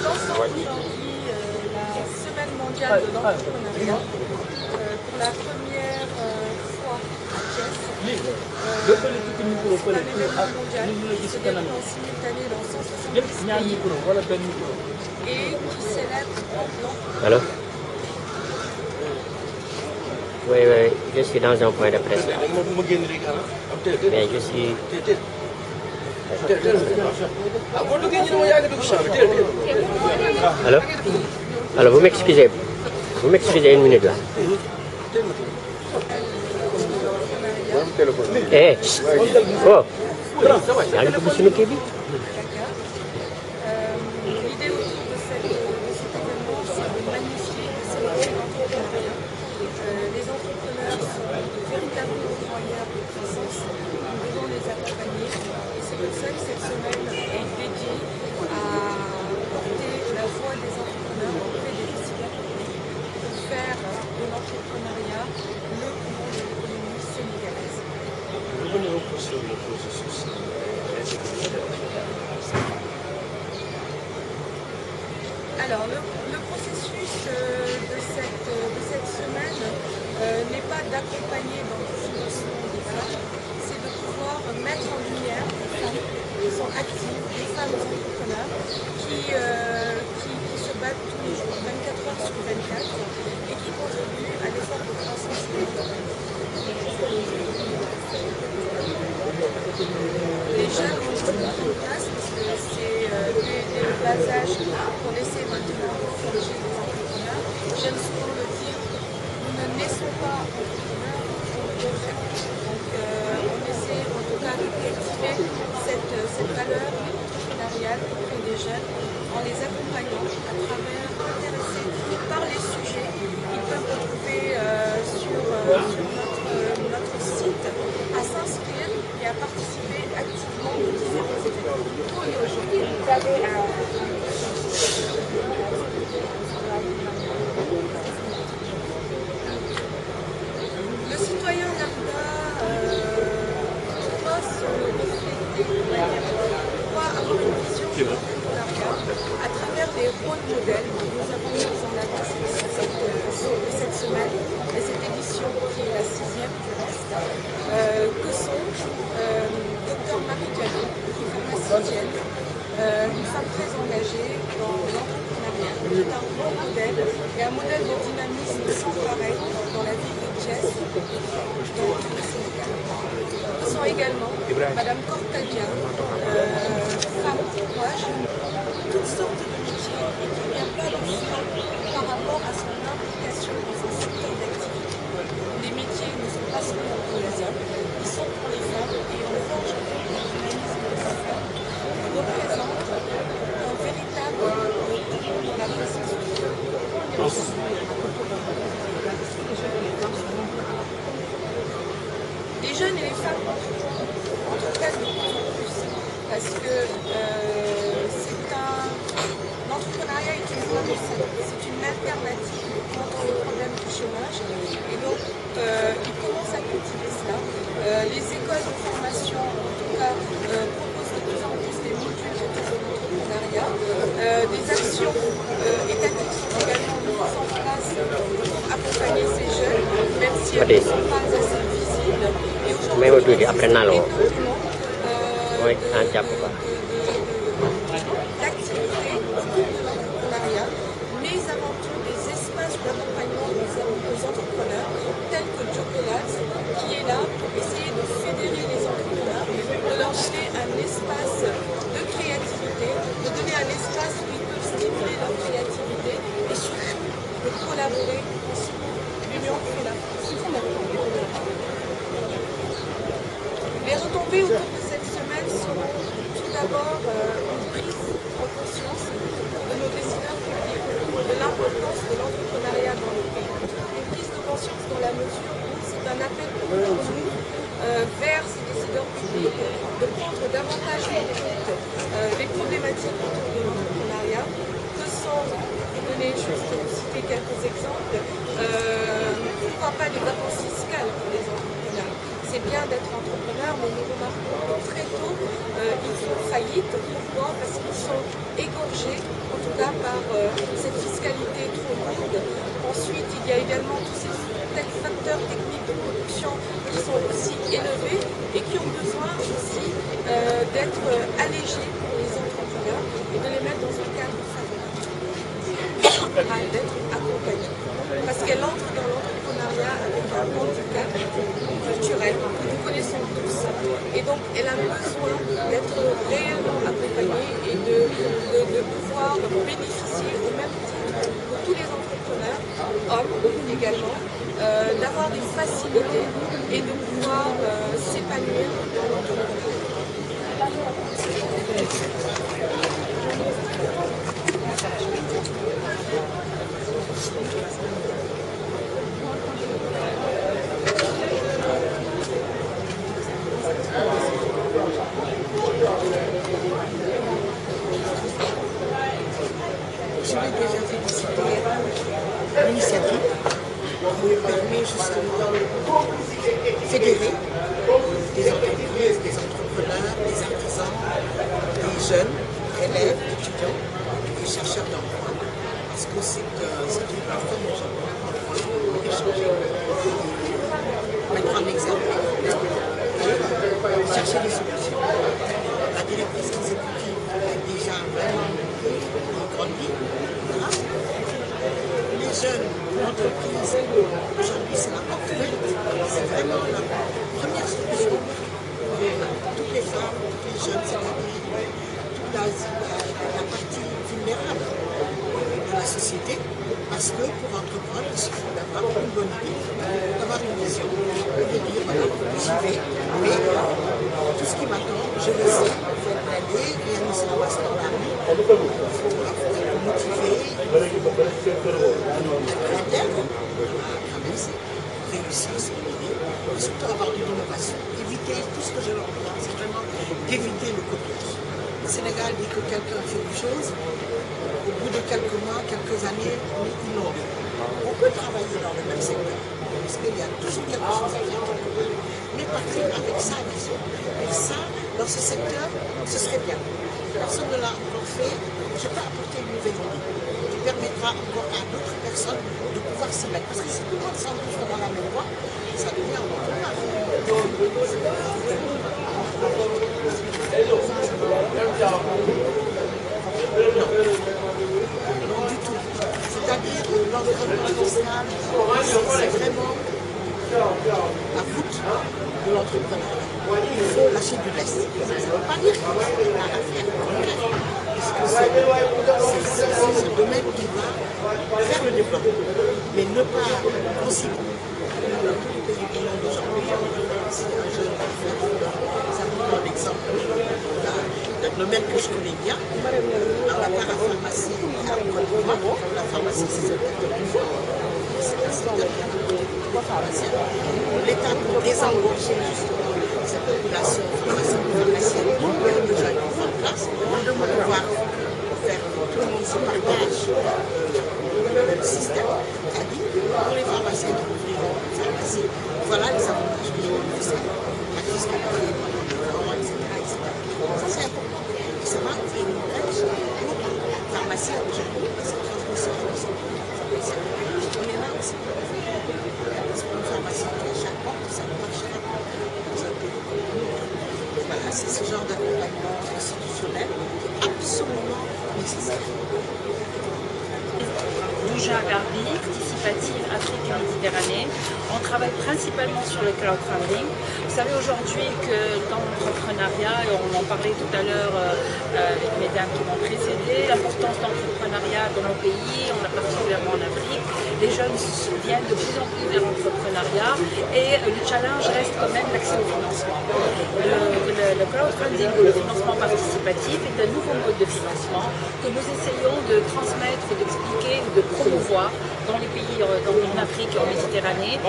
lançons aujourd'hui la semaine mondiale de l'entrepreneuriat pour la première fois à Thiès. C'est un événement mondial qui se déroule en simultané dans 170 pays et qui célèbre l'entrepreneuriat. Allô? Oui, oui, je suis dans un point de presse là. Mais je suis... Allô? Alors, vous m'excusez une minute là. Eh, oh, allez, vous sur le TV. L'idée autour de cet événement, c'est de magnifier et célébrer l'entrepreneuriat. Les entrepreneurs sont de véritables pourvoyeurs de croissance. Nous devons les accompagner. Et c'est pour ça que cette semaine est dédiée à porter la voix des entrepreneurs auprès des décideurs publics pour faire de l'entrepreneuriat le poumon de l'économie sénégalaise. Alors, le processus de cette semaine n'est pas d'accompagner dans le financement des femmes, c'est de pouvoir mettre en lumière des femmes qui sont actives, des femmes entrepreneurs qui se battent tous les jours, 24 heures sur 24, et qui contribuent à l'effort de croissance économique. Les jeunes ont une grande place parce que c'est dès le bas âge qu'on essaie maintenant de forger des entrepreneurs. J'aime souvent le dire, nous ne naissons pas entrepreneurs, on le devient. Donc on essaie en tout cas de cultiver cette valeur entrepreneuriale auprès des jeunes en les accompagnant à travers, intéressés par les sujets qu'ils peuvent retrouver sur notre site, à s'inscrire et à participer activement aux différents événements. Aujourd'hui, vous avez le citoyen lambda doit se refléter, doit avoir une vision de l'entrepreneuriat à travers des rôles modèles que nous avons mis en avant cette semaine et cette édition qui est la 6e du reste, que sont Dr Marie Diallo, qui est pharmacienne, une femme très engagée dans l'entrepreneuriat, qui est un rôle modèle et un modèle de dynamisme sans pareil dans la ville de Thiès et dans tout le Sénégal. Ce sont également Madame Cortadia, femme courage, toutes sortes de métiers et qui n'y a pas de frein par rapport à son implication dans un secteur d'activité. Les métiers ne sont pas seulement pour les hommes, ils sont pour les femmes et on voit aujourd'hui le dynamisme de ces femmes qui représentent un véritable tournant dans la processus. Les jeunes et les femmes entreprennent de plus en plus parce que l'entrepreneuriat est une voie de salaire, c'est une alternative contre le problème du chômage et donc ils commencent à cultiver cela. Les écoles de formation, en tout cas, proposent de plus en plus des modules autour de l'entrepreneuriat. Des actions étatiques sont également mises en place pour accompagner ces jeunes, même si elles ne sont pas assez visibles. Et aujourd'hui, d'activités autour de l'entrepreneuriat, mais avant tout des espaces d'accompagnement aux entrepreneurs, tels que Jocolats, qui est là pour essayer de fédérer les entrepreneurs, de leur donner un espace de créativité, de donner un espace où ils peuvent stimuler leur créativité et surtout de collaborer ensemble. L'union fait la force. Les retombées autour de cette semaine seront tout d'abord une prise en conscience de nos décideurs publics de l'importance de l'entrepreneuriat dans le pays. Une prise de conscience dans la mesure où c'est un appel pour nous vers ces décideurs publics de prendre davantage en compte faillite. Pourquoi? Parce qu'ils sont égorgés, en tout cas par cette fiscalité trop lourde. Ensuite, il y a également tous ces facteurs techniques de production qui sont aussi élevés et qui ont besoin aussi d'être allégés pour les entrepreneurs et de les mettre dans un cadre favorable, d'être accompagnés. Parce qu'elle entre dans l'entrepreneuriat avec un handicap culturel que nous connaissons tous. Et donc, elle a besoin d'être réellement accompagnée et de pouvoir bénéficier au même titre que tous les entrepreneurs, hommes également, d'avoir des facilités et de pouvoir s'épanouir dans l'entrepreneuriat. Je vais déjà féliciter l'initiative qui permet justement de fédérer des entreprises, des entrepreneurs, des artisans, des jeunes, élèves, étudiants et chercheurs d'emploi. Parce que c'est une plateforme où j'ai pour échanger, mettre en exergue et chercher des solutions. La directrice exécutive est déjà vraiment grandi. Les jeunes, l'entreprise, aujourd'hui c'est la porte ouverte. C'est vraiment la première solution pour toutes les femmes, toutes les jeunes, c'est-à-dire toute la partie vulnérable de la société. Parce que pour entreprendre, il suffit d'avoir une bonne idée, d'avoir une vision, et de dire voilà, j'y vais, mais tout ce qui m'attend, je le sais, il faut être allé, réaliser un master d'année, il faut être motivé, il faut être intègre à travailler, réussir son idée, et surtout avoir de l'innovation. Éviter tout ce que je leur demande, c'est vraiment d'éviter le copiage. Le Sénégal dit que quelqu'un fait une chose, au bout de quelques mois, quelques années, on innove. On peut travailler dans le même secteur, parce qu'il y a toujours quelque chose à faire, mais partir avec sa vision. Et ça, dans ce secteur, ce serait bien. Personne ne l'a encore fait, je peux apporter une nouvelle idée qui permettra encore à d'autres personnes de pouvoir s'y mettre. Parce que si tout le monde s'engouffre dans la même voie, ça devient un entrepreneur. Non, du tout. C'est-à-dire que l'environnement fiscal, c'est vraiment la voûte de l'entrepreneuriat. Il faut lâcher du lest. Ça ne veut pas dire qu'il n'y a rien à faire, puisque c'est ce domaine qui va faire le développement. Mais ne pas considérer dans tous les pays du monde aujourd'hui, si un jeune va faire simplement l'exemple d'un domaine que je connais bien, dans la parapharmacie à Côte d'Ivoire, la pharmacie c'est un secteur du fond, c'est un secteur qui a des pharmaciens. L'État pour désengorger justement cette population pharmacienne qui a déjà une grande place, pour pouvoir faire que tout le monde se partage le même système, c'est-à-dire pour les pharmaciens qui ouvriront une pharmacie, voilà les avantages que j'ai vu ça, la fiscalité, etc. Ça c'est important. Et ça va ouvrir une brèche d'autres pharmaciens aujourd'hui, et cette transmission on est là aussi pour parce qu'une pharmacie qui est à chaque porte, ça coûte cher dans un pays. Voilà, c'est ce genre d'accompagnement institutionnel qui est absolument nécessaire. Douja Garbi, participative Afrique et Méditerranée. On travaille principalement sur le crowdfunding. Vous savez aujourd'hui que dans l'entrepreneuriat, et on en parlait tout à l'heure avec mes dames qui m'ont précédé, l'importance de l'entrepreneuriat dans nos pays, on a particulièrement en Afrique. Les jeunes viennent de plus en plus vers l'entrepreneuriat et le challenge reste quand même l'accès au financement. Le crowdfunding ou le financement participatif est un nouveau mode de financement que nous essayons de transmettre, d'expliquer, de promouvoir dans les pays en Afrique et en Méditerranée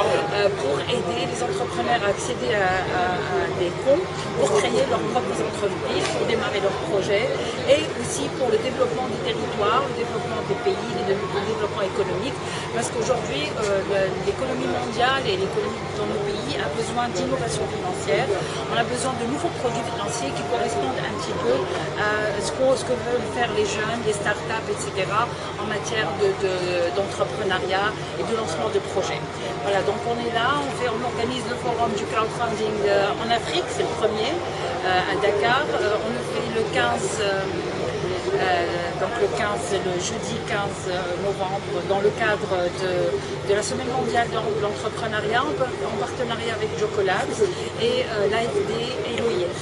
pour aider les entrepreneurs à accéder à des fonds pour créer leurs propres entreprises, pour démarrer leurs projets et aussi pour le développement des territoires, le développement des pays, le développement économique parce qu'aujourd'hui l'économie mondiale et l'économie dans nos pays a besoin d'innovation financière, on a besoin de nouveaux produits financiers qui correspondent un petit peu ce que veulent faire les jeunes, les startups, etc. en matière d'entrepreneuriat et de lancement de projets. Voilà, donc on est là, on organise le forum du crowdfunding en Afrique, c'est le premier, à Dakar. On le fait le 15, le jeudi 15 novembre, dans le cadre de la Semaine mondiale de l'entrepreneuriat, en partenariat avec Jocolabs et l'AFD et l'OIF.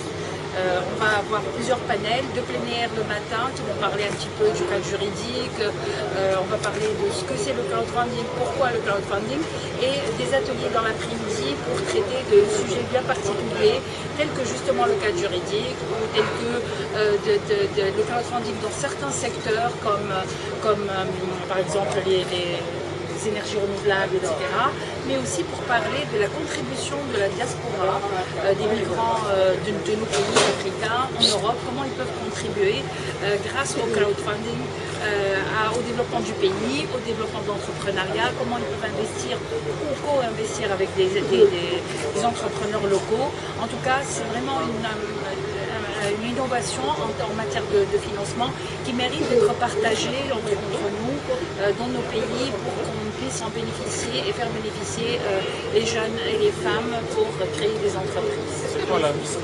On va avoir plusieurs panels, deux plénières le matin qui vont parler un petit peu du cadre juridique, on va parler de ce que c'est le crowdfunding, pourquoi le crowdfunding, et des ateliers dans l'après-midi pour traiter de sujets bien particuliers, tels que justement le cadre juridique, ou tels que le crowdfunding dans certains secteurs, comme par exemple les énergies renouvelables, etc., mais aussi pour parler de la contribution de la diaspora, des migrants de nos pays africains en Europe, comment ils peuvent contribuer grâce au crowdfunding au développement du pays, au développement de l'entrepreneuriat, comment ils peuvent investir ou co-investir avec des entrepreneurs locaux. En tout cas, c'est vraiment une innovation en matière de financement qui mérite d'être partagée entre nous dans nos pays pour qu'on puisse en bénéficier et faire bénéficier les jeunes et les femmes pour créer des entreprises. C'est quoi la mission?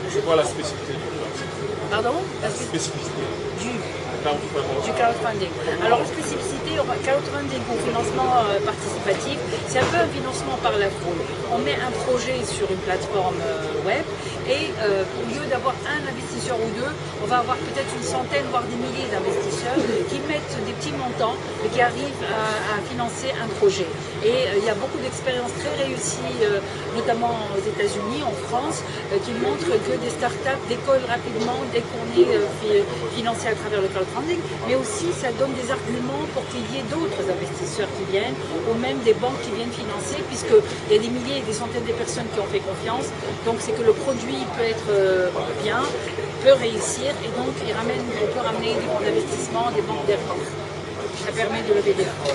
C'est quoi la spécificité du crowdfunding? Pardon? La spécificité du crowdfunding. Alors, la spécificité, crowdfunding au financement participatif, c'est un peu un financement par la foule. On met un projet sur une plateforme web et au lieu d'avoir un investisseur ou deux, on va avoir peut-être une centaine, voire des milliers d'investisseurs qui mettent des petits montants et qui arrivent à financer un projet. Et il y a beaucoup d'expériences très réussies, notamment aux États-Unis, en France, qui montrent que des startups décollent rapidement dès qu'on est financé à travers le crowdfunding, mais aussi ça donne des arguments pour qu'il y ait d'autres investisseurs qui viennent, ou même des banques qui viennent financer, puisqu'il y a des milliers et des centaines de personnes qui ont fait confiance. Donc c'est que le produit peut être bien, peut réussir, et donc on peut ramener des fonds d'investissement, des banques derrière. Ça permet de lever des fonds.